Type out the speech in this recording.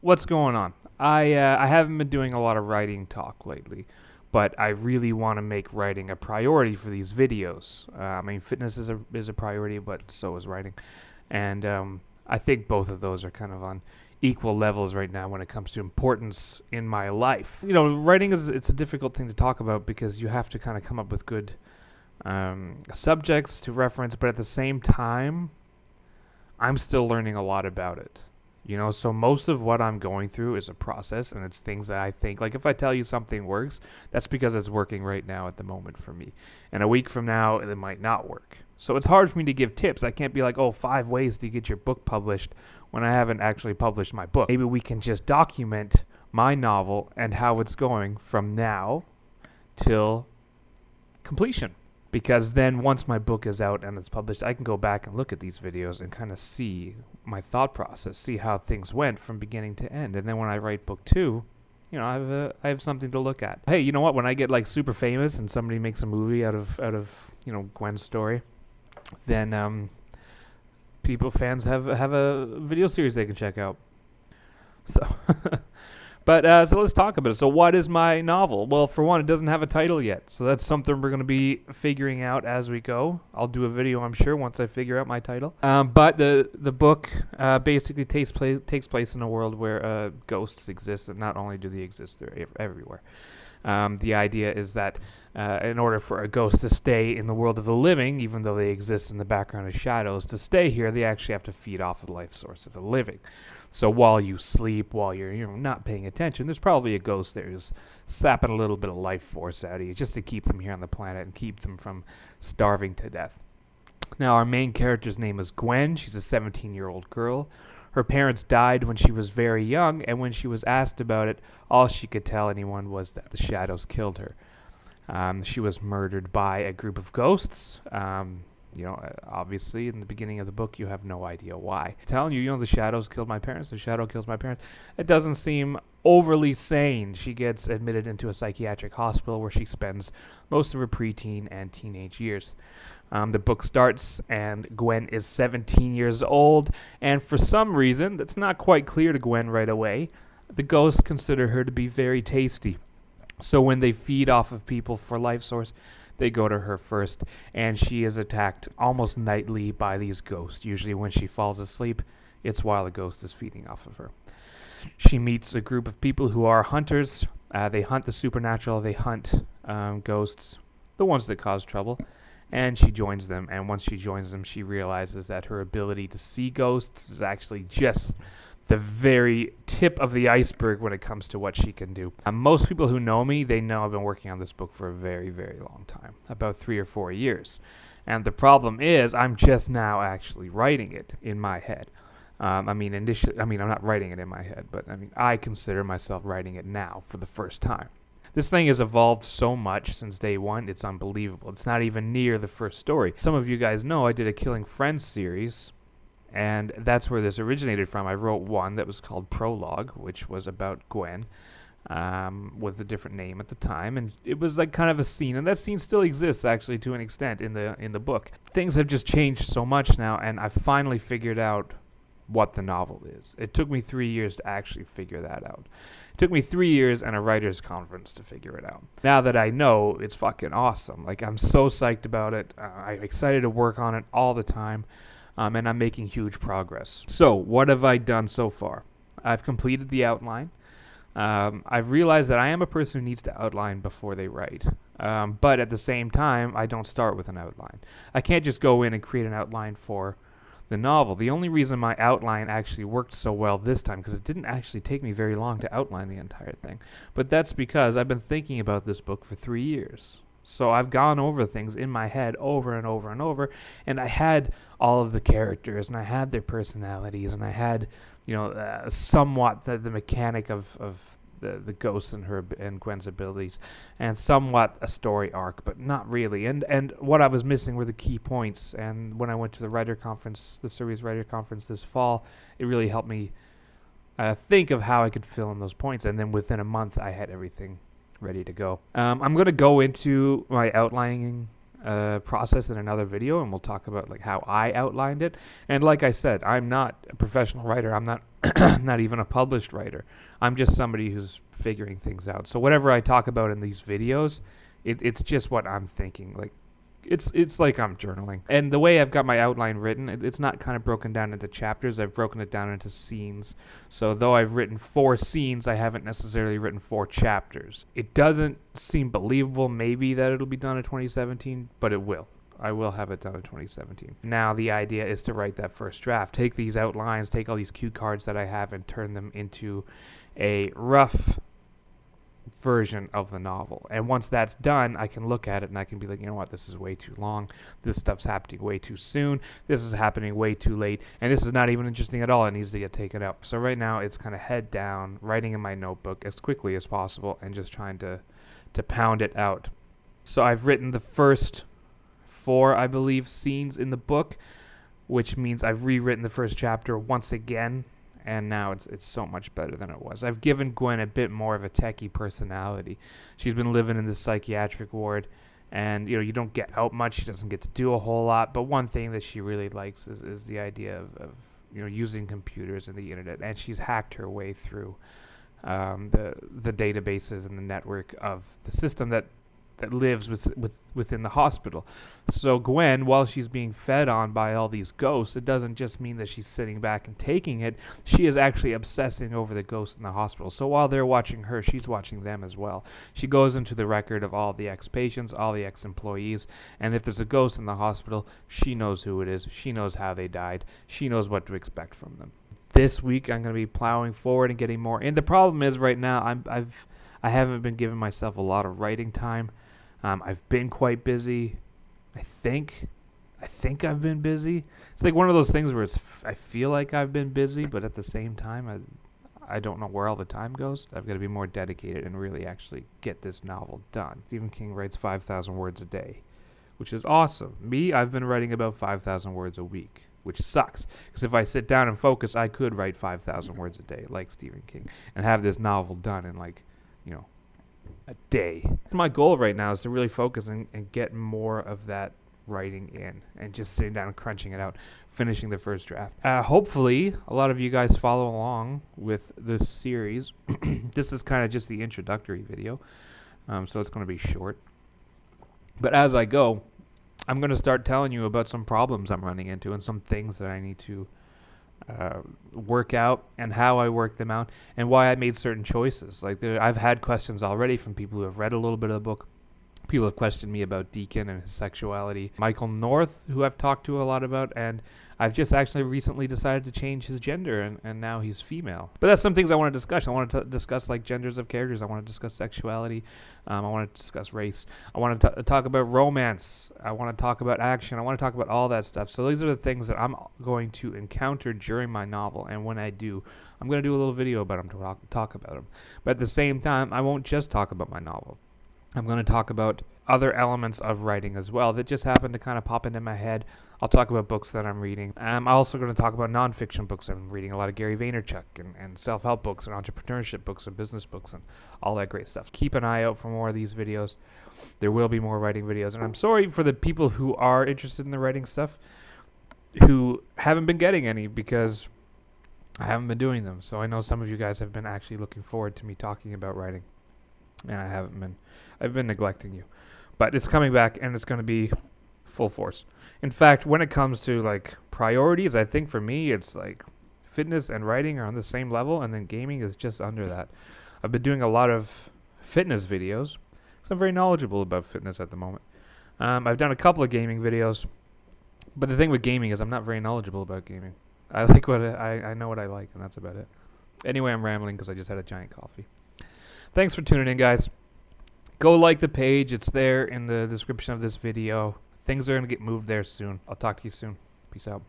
what's going on? I haven't been doing a lot of writing talk lately, but I really want to make writing a priority for these videos. I mean, fitness is a priority, but so is writing, and I think both of those are kind of on equal levels right now when it comes to importance in my life. You know, writing is it's a difficult thing to talk about because you have to kind of come up with good subjects to reference, but at the same time, I'm still learning a lot about it. You know, so most of what I'm going through is a process, and it's things that I think, like if I tell you something works, that's because it's working right now at the moment for me. And a week from now, it might not work. So it's hard for me to give tips. I can't be like, oh, 5 ways to get your book published when I haven't actually published my book. Maybe we can just document my novel and how it's going from now till completion. Because then once my book is out and it's published, I can go back and look at these videos and kind of see my thought process, see how things went from beginning to end. And then when I write book 2, you know, I have something to look at. Hey, you know what? When I get like super famous and somebody makes a movie out of you know, Gwen's story, then fans have a video series they can check out. So so let's talk about it. So what is my novel? Well, for one, it doesn't have a title yet. So that's something we're going to be figuring out as we go. I'll do a video, I'm sure, once I figure out my title. But the book basically takes place in a world where ghosts exist, and not only do they exist, they're everywhere. The idea is that in order for a ghost to stay in the world of the living, even though they exist in the background as shadows, to stay here, they actually have to feed off the life source of the living. So while you sleep, while you're not paying attention, there's probably a ghost there who's sapping a little bit of life force out of you just to keep them here on the planet and keep them from starving to death. Now, our main character's name is Gwen. She's a 17-year-old girl. Her parents died when she was very young, and when she was asked about it, all she could tell anyone was that the shadows killed her. She was murdered by a group of ghosts. Obviously, in the beginning of the book, you have no idea why. Telling you, the shadows killed my parents. The shadow kills my parents. It doesn't seem overly sane. She gets admitted into a psychiatric hospital where she spends most of her preteen and teenage years. The book starts, and Gwen is 17 years old, and for some reason that's not quite clear to Gwen right away, the ghosts consider her to be very tasty. So when they feed off of people for life source, they go to her first, and she is attacked almost nightly by these ghosts. Usually when she falls asleep, it's while the ghost is feeding off of her. She meets a group of people who are hunters. They hunt the supernatural. They hunt ghosts, the ones that cause trouble. And she joins them, and once she joins them, she realizes that her ability to see ghosts is actually just the very tip of the iceberg when it comes to what she can do. Most people who know me, they know I've been working on this book for a very, very long time, about 3 or 4 years. And the problem is I'm just now actually writing it in my head. I'm not writing it in my head, but I consider myself writing it now for the first time. This thing has evolved so much since day one, it's unbelievable. It's not even near the first story. Some of you guys know I did a Killing Friends series, and that's where this originated from. I wrote one that was called Prologue, which was about Gwen, with a different name at the time, and it was like kind of a scene, and that scene still exists actually to an extent in the book. Things have just changed so much now, and I finally figured out what the novel is. It took me 3 years to actually figure that out. It took me 3 years and a writer's conference to figure it out. Now that I know, it's fucking awesome. Like, I'm so psyched about it. I'm excited to work on it all the time, and I'm making huge progress. So, what have I done so far? I've completed the outline. I've realized that I am a person who needs to outline before they write. But at the same time, I don't start with an outline. I can't just go in and create an outline for the novel. The only reason my outline actually worked so well this time, because it didn't actually take me very long to outline the entire thing, but that's because I've been thinking about this book for 3 years. So I've gone over things in my head over and over and over, and I had all of the characters, and I had their personalities, and I had, somewhat the mechanic of the ghosts and Gwen's abilities, and somewhat a story arc, but not really. And what I was missing were the key points. And when I went to the series writer conference this fall, it really helped me think of how I could fill in those points. And then within a month, I had everything ready to go. I'm going to go into my outlining process in another video, and we'll talk about like how I outlined it. And like I said, I'm not a professional writer. I'm not not even a published writer. I'm just somebody who's figuring things out. So whatever I talk about in these videos, it's just what I'm thinking. Like it's like I'm journaling. And the way I've got my outline written, it's not kind of broken down into chapters. I've broken it down into scenes. So though I've written 4 scenes, I haven't necessarily written 4 chapters. It doesn't seem believable maybe that it'll be done in 2017, but it will. I will have it done in 2017. Now the idea is to write that first draft. Take these outlines, take all these cue cards that I have and turn them into a rough version of the novel. And once that's done, I can look at it and I can be like, you know what, this is way too long. This stuff's happening way too soon. This is happening way too late. And this is not even interesting at all. It needs to get taken up. So right now it's kind of head down, writing in my notebook as quickly as possible and just trying to pound it out. So I've written the first 4, I believe, scenes in the book, which means I've rewritten the first chapter once again. And now it's so much better than it was. I've given Gwen a bit more of a techie personality. She's been living in this psychiatric ward, and you don't get out much. She doesn't get to do a whole lot. But one thing that she really likes is the idea of using computers and the internet. And she's hacked her way through the databases and the network of the system that lives within the hospital. So Gwen, while she's being fed on by all these ghosts, it doesn't just mean that she's sitting back and taking it. She is actually obsessing over the ghosts in the hospital. So while they're watching her, she's watching them as well. She goes into the record of all the ex-patients, all the ex-employees, and if there's a ghost in the hospital, she knows who it is. She knows how they died. She knows what to expect from them. This week, I'm going to be plowing forward and getting more. And the problem is right now, I haven't been giving myself a lot of writing time. I've been quite busy. I think I've been busy. It's like one of those things where I feel like I've been busy, but at the same time, I don't know where all the time goes. I've got to be more dedicated and really actually get this novel done. Stephen King writes 5,000 words a day, which is awesome. Me, I've been writing about 5,000 words a week, which sucks. Because if I sit down and focus, I could write 5,000 words a day, like Stephen King, and have this novel done in a day. My goal right now is to really focus and get more of that writing in and just sitting down and crunching it out, finishing the first draft. Hopefully, a lot of you guys follow along with this series. This is kind of just the introductory video, so it's going to be short. But as I go, I'm going to start telling you about some problems I'm running into and some things that I need to work out and how I work them out and why I made certain choices. Like I've had questions already from people who have read a little bit of the book. People have questioned me about Deacon and his sexuality. Michael North, who I've talked to a lot about, and I've just actually recently decided to change his gender, and now he's female. But that's some things I want to discuss. I want to discuss like genders of characters. I want to discuss sexuality. I want to discuss race. I want to talk about romance. I want to talk about action. I want to talk about all that stuff. So these are the things that I'm going to encounter during my novel, and when I do, I'm going to do a little video about them to talk about them. But at the same time, I won't just talk about my novel. I'm going to talk about other elements of writing as well that just happen to kind of pop into my head. I'll talk about books that I'm reading. I'm also going to talk about nonfiction books. I'm reading a lot of Gary Vaynerchuk and self-help books and entrepreneurship books and business books and all that great stuff. Keep an eye out for more of these videos. There will be more writing videos. And I'm sorry for the people who are interested in the writing stuff who haven't been getting any because I haven't been doing them. So I know some of you guys have been actually looking forward to me talking about writing. And I haven't been. I've been neglecting you. But it's coming back, and it's going to be full force. In fact, when it comes to like priorities, I think for me, it's like fitness and writing are on the same level, and then gaming is just under that. I've been doing a lot of fitness videos, because I'm very knowledgeable about fitness at the moment. I've done a couple of gaming videos, but the thing with gaming is I'm not very knowledgeable about gaming. I like what I know what I like, and that's about it. Anyway, I'm rambling because I just had a giant coffee. Thanks for tuning in, guys. Go like the page. It's there in the description of this video. Things are going to get moved there soon. I'll talk to you soon. Peace out.